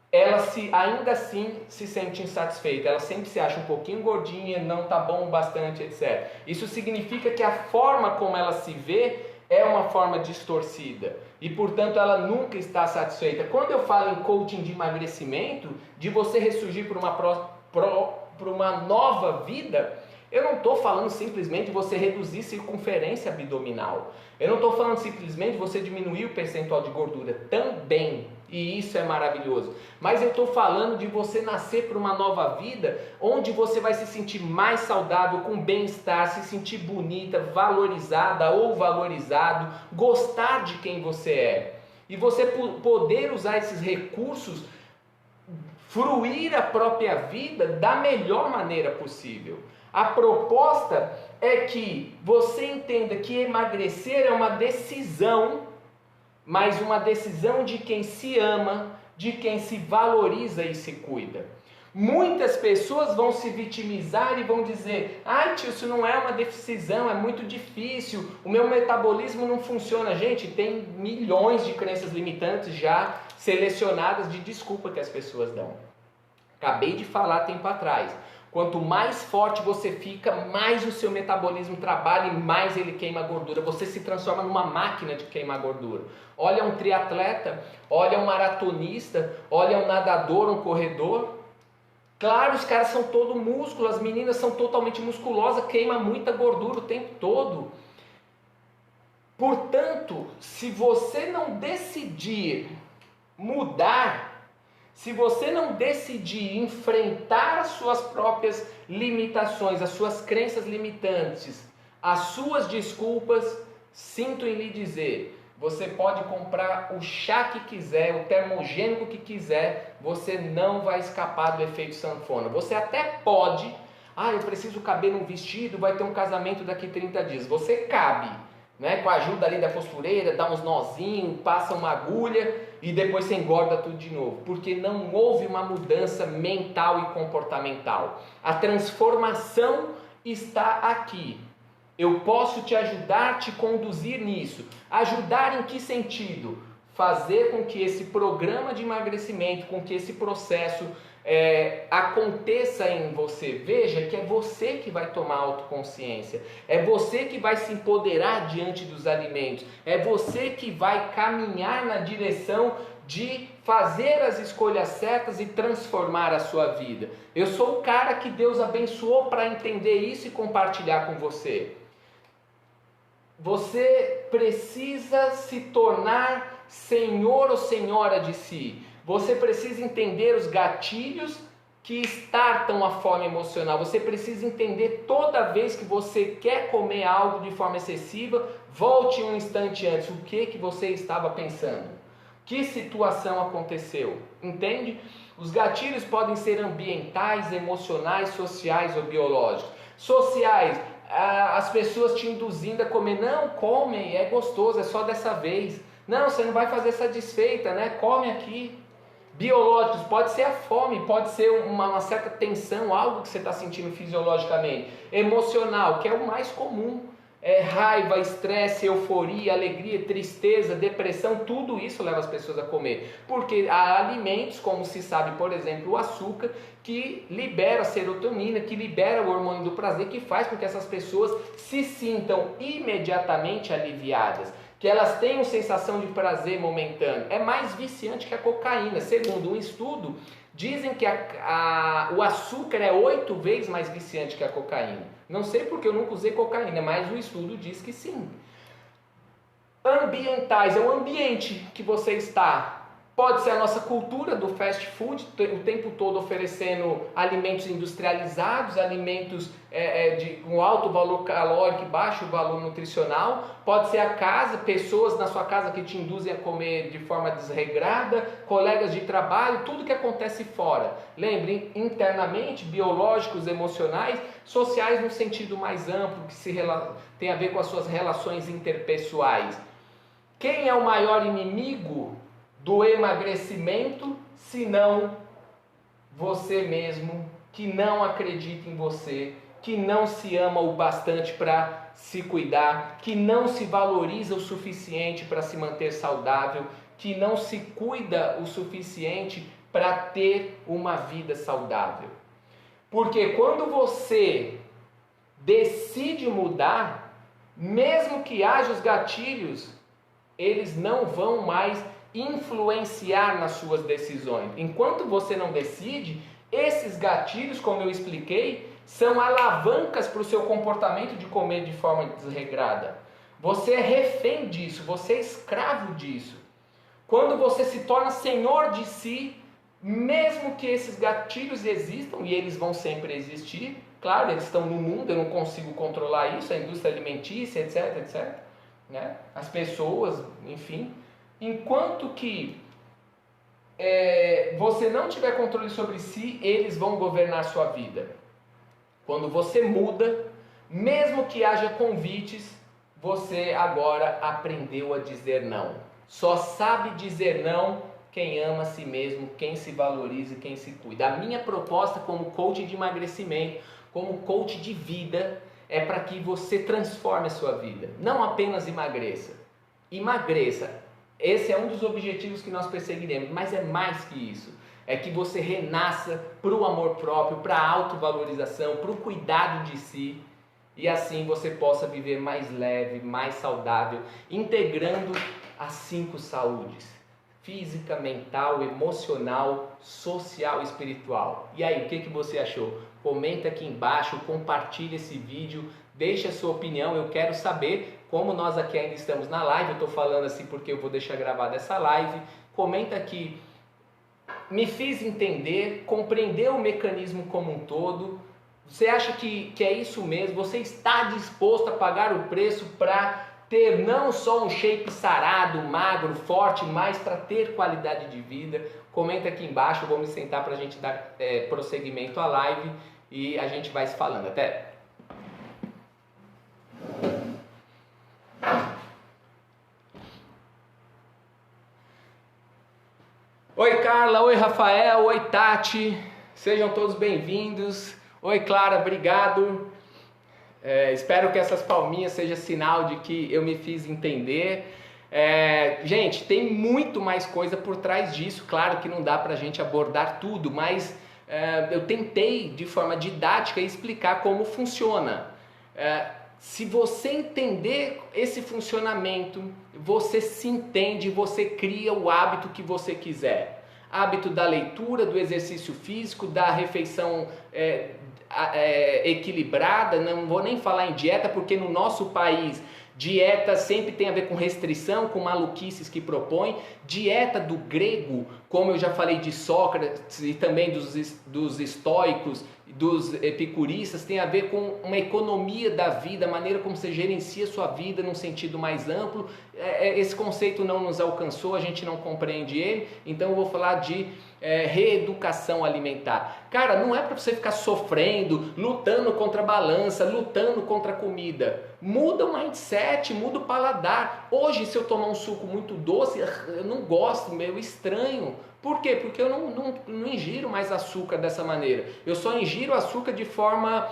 ela ainda assim se sente insatisfeita, ela sempre se acha um pouquinho gordinha, não está bom o bastante, etc. Isso significa que a forma como ela se vê é uma forma distorcida e, portanto, ela nunca está satisfeita. Quando eu falo em coaching de emagrecimento, de você ressurgir para uma nova vida, eu não estou falando simplesmente de você reduzir circunferência abdominal. Eu não estou falando simplesmente de você diminuir o percentual de gordura. Também, e isso é maravilhoso. Mas eu estou falando de você nascer para uma nova vida, onde você vai se sentir mais saudável, com bem-estar, se sentir bonita, valorizada ou valorizado, gostar de quem você é. E você poder usar esses recursos, fruir a própria vida da melhor maneira possível. A proposta é que você entenda que emagrecer é uma decisão, mas uma decisão de quem se ama, de quem se valoriza e se cuida. Muitas pessoas vão se vitimizar e vão dizer: tio, isso não é uma decisão, é muito difícil, o meu metabolismo não funciona. Gente, tem milhões de crenças limitantes já selecionadas de desculpa que as pessoas dão. Acabei de falar tempo atrás. Quanto mais forte você fica, mais o seu metabolismo trabalha e mais ele queima gordura. Você se transforma numa máquina de queimar gordura. Olha um triatleta, olha um maratonista, olha um nadador, um corredor. Claro, os caras são todo músculo, as meninas são totalmente musculosas, queima muita gordura o tempo todo. Portanto, se você não decidir mudar, se você não decidir enfrentar as suas próprias limitações, as suas crenças limitantes, as suas desculpas, sinto em lhe dizer, você pode comprar o chá que quiser, o termogênico que quiser, você não vai escapar do efeito sanfona. Você até pode, eu preciso caber num vestido, vai ter um casamento daqui 30 dias. Você cabe, né? Com a ajuda ali da costureira, dá uns nozinhos, passa uma agulha e depois você engorda tudo de novo, porque não houve uma mudança mental e comportamental. A transformação está aqui. Eu posso te ajudar, te conduzir nisso. Ajudar em que sentido? Fazer com que esse programa de emagrecimento, com que esse processo aconteça em você. Veja que é você que vai tomar autoconsciência, é você que vai se empoderar diante dos alimentos, é você que vai caminhar na direção de fazer as escolhas certas e transformar a sua vida. Eu sou o cara que Deus abençoou para entender isso e compartilhar com você. Você precisa se tornar senhor ou senhora de si. Você precisa entender os gatilhos que startam a fome emocional. Você precisa entender toda vez que você quer comer algo de forma excessiva, volte um instante antes. O que você estava pensando? Que situação aconteceu? Entende? Os gatilhos podem ser ambientais, emocionais, sociais ou biológicos. Sociais, as pessoas te induzindo a comer. Não, come, é gostoso, é só dessa vez. Não, você não vai fazer satisfeita, né? Come aqui. Biológicos, pode ser a fome, pode ser uma certa tensão, algo que você está sentindo fisiologicamente. Emocional, que é o mais comum. Raiva, estresse, euforia, alegria, tristeza, depressão, tudo isso leva as pessoas a comer. Porque há alimentos, como se sabe, por exemplo, o açúcar, que libera a serotonina, que libera o hormônio do prazer, que faz com que essas pessoas se sintam imediatamente aliviadas, que elas tenham sensação de prazer momentâneo. É mais viciante que a cocaína. Segundo um estudo, dizem que o açúcar é 8 vezes mais viciante que a cocaína. Não sei porque eu nunca usei cocaína, mas o estudo diz que sim. Ambientais, é o ambiente que você está. Pode ser a nossa cultura do fast food, o tempo todo oferecendo alimentos industrializados, alimentos com alto valor calórico e baixo valor nutricional. Pode ser a casa, pessoas na sua casa que te induzem a comer de forma desregrada, colegas de trabalho, tudo que acontece fora. Lembre, internamente, biológicos, emocionais, sociais no sentido mais amplo, que tem a ver com as suas relações interpessoais. Quem é o maior inimigo do emagrecimento, se não você mesmo, que não acredita em você, que não se ama o bastante para se cuidar, que não se valoriza o suficiente para se manter saudável, que não se cuida o suficiente para ter uma vida saudável. Porque quando você decide mudar, mesmo que haja os gatilhos, eles não vão mais influenciar nas suas decisões. Enquanto você não decide, esses gatilhos, como eu expliquei, são alavancas para o seu comportamento de comer de forma desregrada. Você é refém disso, você é escravo disso. Quando você se torna senhor de si, mesmo que esses gatilhos existam, e eles vão sempre existir, claro, eles estão no mundo, eu não consigo controlar isso, a indústria alimentícia, etc, etc, né? As pessoas, enfim. Enquanto que você não tiver controle sobre si, eles vão governar sua vida. Quando você muda, mesmo que haja convites, você agora aprendeu a dizer não. Só sabe dizer não quem ama a si mesmo, quem se valoriza e quem se cuida. A minha proposta como coach de emagrecimento, como coach de vida, é para que você transforme a sua vida. Não apenas emagreça. Emagreça. Esse é um dos objetivos que nós perseguiremos, mas é mais que isso. É que você renasça para o amor próprio, para a autovalorização, para o cuidado de si. E assim você possa viver mais leve, mais saudável, integrando as 5 saúdes. Física, mental, emocional, social e espiritual. E aí, o que você achou? Comenta aqui embaixo, compartilha esse vídeo, deixa a sua opinião, eu quero saber. Como nós aqui ainda estamos na live, eu estou falando assim porque eu vou deixar gravada essa live. Comenta aqui, me fiz entender, compreender o mecanismo como um todo. Você acha que é isso mesmo? Você está disposto a pagar o preço para ter não só um shape sarado, magro, forte, mas para ter qualidade de vida? Comenta aqui embaixo, eu vou me sentar para a gente dar prosseguimento à live e a gente vai se falando. Até! Oi Carla, oi Rafael, oi Tati, sejam todos bem-vindos. Oi Clara, obrigado. Espero que essas palminhas sejam sinal de que eu me fiz entender. Gente, tem muito mais coisa por trás disso. Claro que não dá pra gente abordar tudo, mas eu tentei de forma didática explicar como funciona. Se você entender esse funcionamento, você se entende, você cria o hábito que você quiser. Hábito da leitura, do exercício físico, da refeição equilibrada. Não vou nem falar em dieta, porque no nosso país dieta sempre tem a ver com restrição, com maluquices que propõe. Dieta do grego, como eu já falei de Sócrates e também dos estoicos, dos epicuristas, tem a ver com uma economia da vida, a maneira como você gerencia a sua vida num sentido mais amplo. Esse conceito não nos alcançou, a gente não compreende ele, então eu vou falar de reeducação alimentar. Cara, não é para você ficar sofrendo, lutando contra a balança, lutando contra a comida. Muda o mindset, muda o paladar. Hoje, se eu tomar um suco muito doce, eu não gosto, meio estranho. Por quê? Porque eu não ingiro mais açúcar dessa maneira. Eu só ingiro açúcar de forma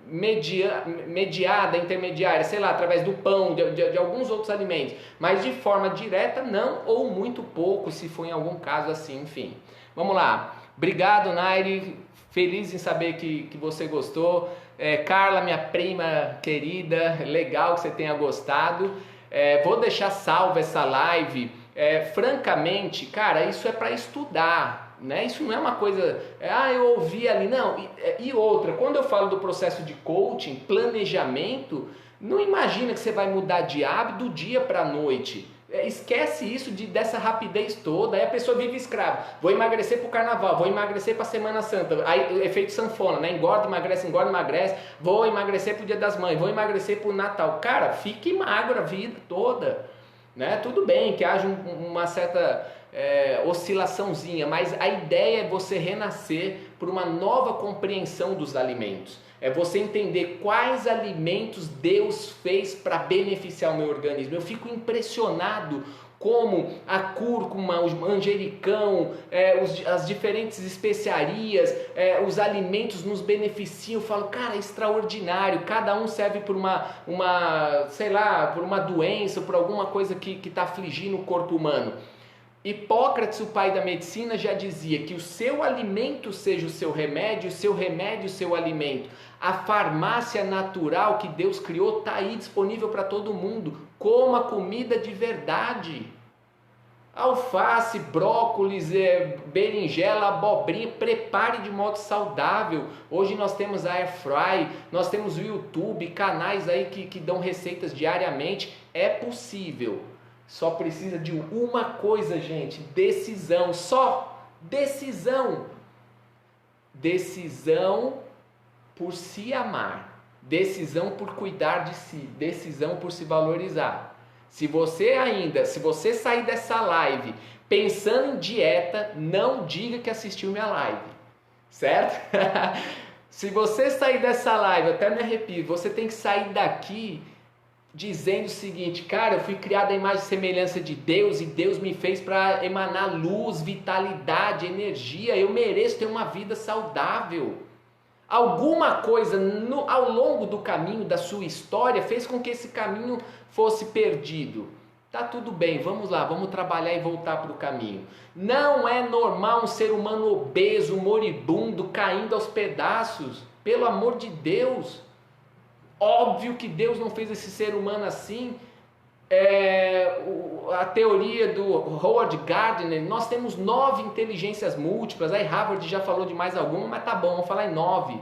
mediada, intermediária, sei lá, através do pão, de alguns outros alimentos. Mas de forma direta, não, ou muito pouco, se for em algum caso assim, enfim. Vamos lá. Obrigado, Nairi. Feliz em saber que você gostou. Carla, minha prima querida, legal que você tenha gostado. Vou deixar salva essa live. Francamente, cara, isso é para estudar, né? Isso não é uma coisa, eu ouvi ali, não. E outra, quando eu falo do processo de coaching, planejamento, não imagina que você vai mudar de hábito do dia para a noite. Esquece isso dessa rapidez toda. Aí a pessoa vive escrava. Vou emagrecer para o carnaval, vou emagrecer para a Semana Santa. Aí efeito sanfona, né? Engorda, emagrece, engorda, emagrece. Vou emagrecer para o Dia das Mães, vou emagrecer para o Natal. Cara, fique magro a vida toda, né? Tudo bem que haja uma certa oscilaçãozinha, mas a ideia é você renascer por uma nova compreensão dos alimentos. É você entender quais alimentos Deus fez para beneficiar o meu organismo. Eu fico impressionado como a cúrcuma, o manjericão, as diferentes especiarias, os alimentos nos beneficiam. Eu falo, cara, é extraordinário. Cada um serve por sei lá, por uma doença, por alguma coisa que está afligindo o corpo humano. Hipócrates, o pai da medicina, já dizia que o seu alimento seja o seu remédio o seu alimento. A farmácia natural que Deus criou está aí disponível para todo mundo. Coma comida de verdade. Alface, brócolis, berinjela, abobrinha, prepare de modo saudável. Hoje nós temos a Airfry, nós temos o YouTube, canais aí que dão receitas diariamente. É possível. Só precisa de uma coisa, gente, decisão, só decisão. Decisão por se amar, decisão por cuidar de si, decisão por se valorizar. Se você sair dessa live pensando em dieta, não diga que assistiu minha live, certo? Se você sair dessa live, eu até me arrepio, você tem que sair daqui dizendo o seguinte, cara, eu fui criado à imagem e semelhança de Deus e Deus me fez para emanar luz, vitalidade, energia, eu mereço ter uma vida saudável. Alguma coisa ao longo do caminho da sua história fez com que esse caminho fosse perdido. Tá tudo bem, vamos lá, vamos trabalhar e voltar para o caminho. Não é normal um ser humano obeso, moribundo, caindo aos pedaços, pelo amor de Deus. Óbvio que Deus não fez esse ser humano assim. A teoria do Howard Gardner, nós temos 9 inteligências múltiplas. Aí Harvard já falou de mais alguma, mas tá bom, vamos falar em 9.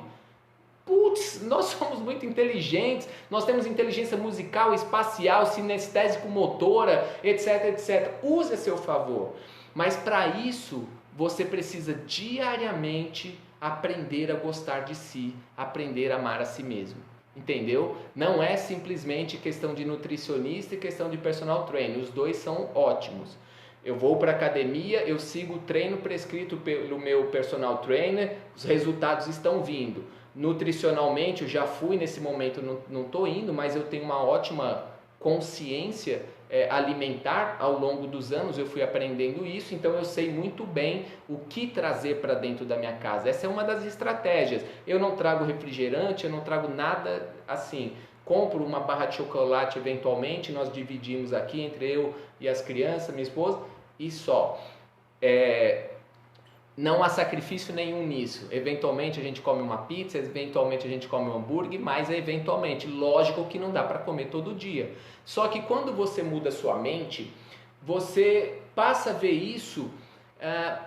Putz, nós somos muito inteligentes. Nós temos inteligência musical, espacial, sinestésico, motora, etc, etc. Use a seu favor. Mas para isso, você precisa diariamente aprender a gostar de si, aprender a amar a si mesmo. Entendeu? Não é simplesmente questão de nutricionista e questão de personal trainer, os dois são ótimos. Eu vou para academia, eu sigo o treino prescrito pelo meu personal trainer, os resultados estão vindo. Nutricionalmente, eu já fui, nesse momento não estou indo, mas eu tenho uma ótima consciência alimentar ao longo dos anos, eu fui aprendendo isso, então eu sei muito bem o que trazer para dentro da minha casa. Essa é uma das estratégias. Eu não trago refrigerante, eu não trago nada assim. Compro uma barra de chocolate eventualmente, nós dividimos aqui entre eu e as crianças, minha esposa, e só. Não há sacrifício nenhum nisso. Eventualmente a gente come uma pizza, eventualmente a gente come um hambúrguer, mas eventualmente, lógico que não dá para comer todo dia. Só que quando você muda sua mente, você passa a ver isso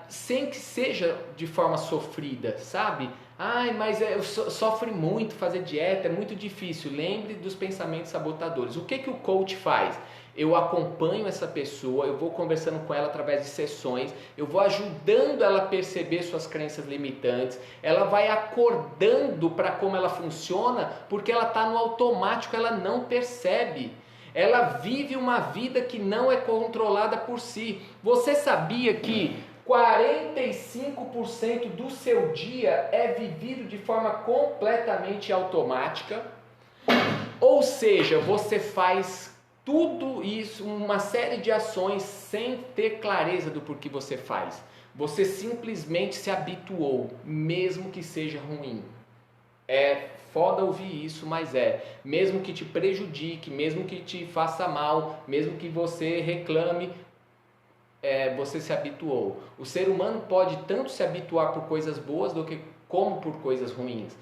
sem que seja de forma sofrida, sabe? Ai, mas sofre muito fazer dieta, é muito difícil. Lembre dos pensamentos sabotadores. O que o coach faz? Eu acompanho essa pessoa, eu vou conversando com ela através de sessões, eu vou ajudando ela a perceber suas crenças limitantes, ela vai acordando para como ela funciona, porque ela está no automático, ela não percebe. Ela vive uma vida que não é controlada por si. Você sabia que 45% do seu dia é vivido de forma completamente automática? Ou seja, você faz tudo isso, uma série de ações sem ter clareza do porquê você faz. Você simplesmente se habituou, mesmo que seja ruim. É foda ouvir isso, mas mesmo que te prejudique, mesmo que te faça mal, mesmo que você reclame, você se habituou. O ser humano pode tanto se habituar por coisas boas como por coisas ruins.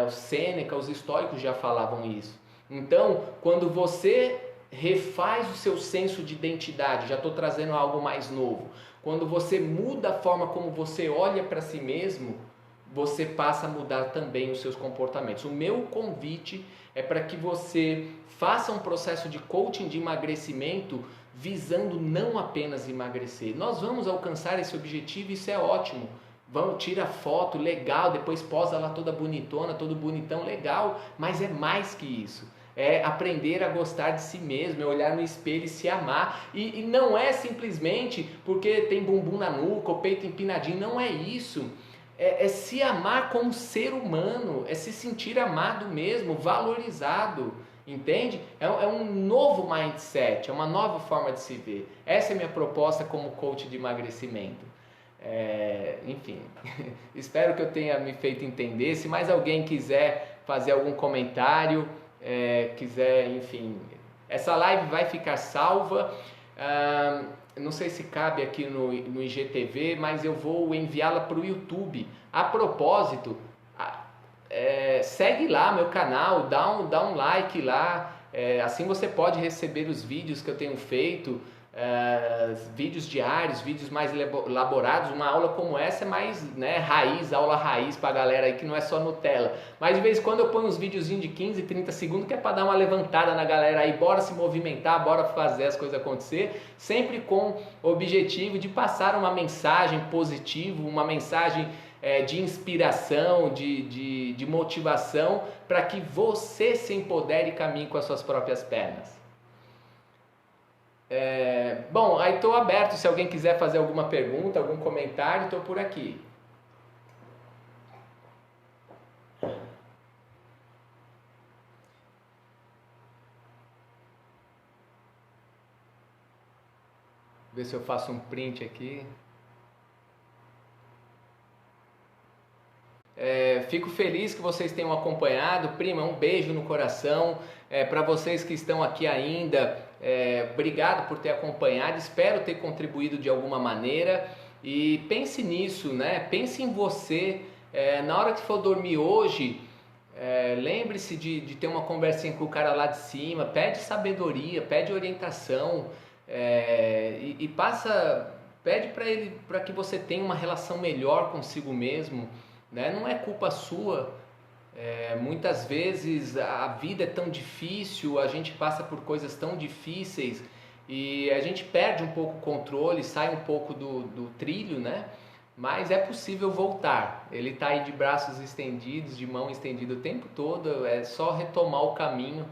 O Sêneca, os estoicos já falavam isso. Então, quando você refaz o seu senso de identidade, já estou trazendo algo mais novo, quando você muda a forma como você olha para si mesmo, você passa a mudar também os seus comportamentos. O meu convite é para que você faça um processo de coaching de emagrecimento visando não apenas emagrecer. Nós vamos alcançar esse objetivo, isso é ótimo. Vamos, tira foto, legal, depois posa lá toda bonitona, todo bonitão, legal, mas é mais que isso. É aprender a gostar de si mesmo, é olhar no espelho e se amar. E não é simplesmente porque tem bumbum na nuca ou peito empinadinho, não é isso. É se amar como ser humano, é se sentir amado mesmo, valorizado, entende? É um novo mindset, é uma nova forma de se ver. Essa é a minha proposta como coach de emagrecimento. Enfim, espero que eu tenha me feito entender. Se mais alguém quiser fazer algum comentário, quiser, enfim, essa live vai ficar salva. Não sei se cabe aqui no IGTV, mas eu vou enviá-la para o YouTube. A propósito, segue lá meu canal, dá um like lá, assim você pode receber os vídeos que eu tenho feito, vídeos diários, vídeos mais elaborados. Uma aula como essa é mais raiz, aula raiz para a galera aí que não é só Nutella, mas de vez em quando eu ponho uns videozinhos de 15, 30 segundos que é para dar uma levantada na galera aí, bora se movimentar, bora fazer as coisas acontecer, sempre com o objetivo de passar uma mensagem positiva, uma mensagem de inspiração, de motivação, para que você se empodere e caminhe com as suas próprias pernas. Bom, aí estou aberto, se alguém quiser fazer alguma pergunta, algum comentário, estou por aqui. Ver se eu faço um print aqui. Fico feliz que vocês tenham acompanhado. Prima, um beijo no coração. Para vocês que estão aqui ainda, obrigado por ter acompanhado. Espero ter contribuído de alguma maneira. E pense nisso, né? Pense em você. Na hora que for dormir hoje, lembre-se de ter uma conversinha com o cara lá de cima. Pede sabedoria, pede orientação. Pede para ele, para que você tenha uma relação melhor consigo mesmo. Não é culpa sua. Muitas vezes a vida é tão difícil, a gente passa por coisas tão difíceis e a gente perde um pouco o controle, sai um pouco do trilho, né? mas é possível voltar. Ele está aí de braços estendidos, de mão estendida o tempo todo, é só retomar o caminho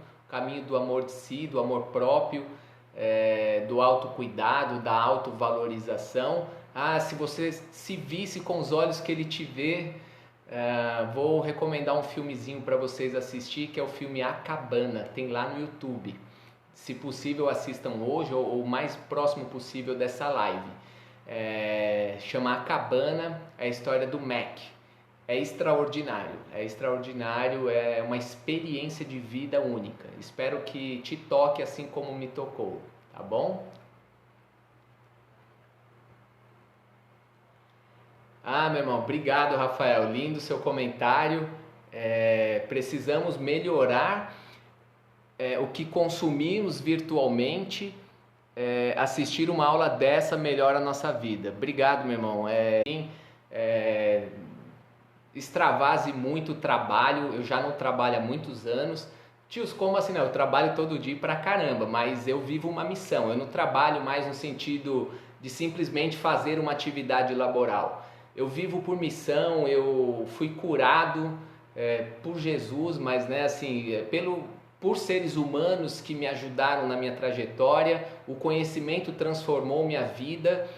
do amor de si, do amor próprio, do autocuidado, da autovalorização. Ah, se você se visse com os olhos que ele te vê, vou recomendar um filmezinho para vocês assistir, que é o filme A Cabana, tem lá no YouTube. Se possível, assistam hoje ou o mais próximo possível dessa live. Chama A Cabana, é a história do Mac. É extraordinário, é uma experiência de vida única. Espero que te toque assim como me tocou, tá bom? Ah, meu irmão, obrigado, Rafael. Lindo seu comentário. Precisamos melhorar o que consumimos virtualmente. Assistir uma aula dessa melhora a nossa vida. Obrigado, meu irmão. Extravase muito o trabalho. Eu já não trabalho há muitos anos. Tios, como assim? Não, eu trabalho todo dia pra caramba, mas eu vivo uma missão. Eu não trabalho mais no sentido de simplesmente fazer uma atividade laboral. Eu vivo por missão, eu fui curado por Jesus, mas né, assim, por seres humanos que me ajudaram na minha trajetória, o conhecimento transformou minha vida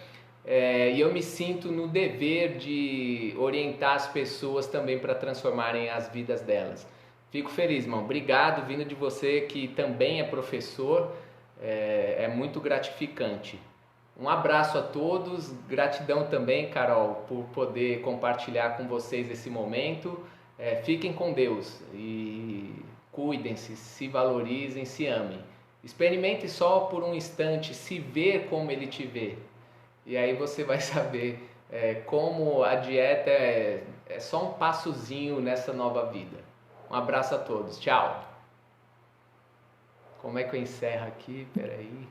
e eu me sinto no dever de orientar as pessoas também para transformarem as vidas delas. Fico feliz, irmão. Obrigado, vindo de você que também é professor, é muito gratificante. Um abraço a todos, gratidão também, Carol, por poder compartilhar com vocês esse momento. Fiquem com Deus e cuidem-se, se valorizem, se amem. Experimente só por um instante se ver como Ele te vê. E aí você vai saber como a dieta é só um passozinho nessa nova vida. Um abraço a todos, tchau! Como é que eu encerro aqui? Peraí.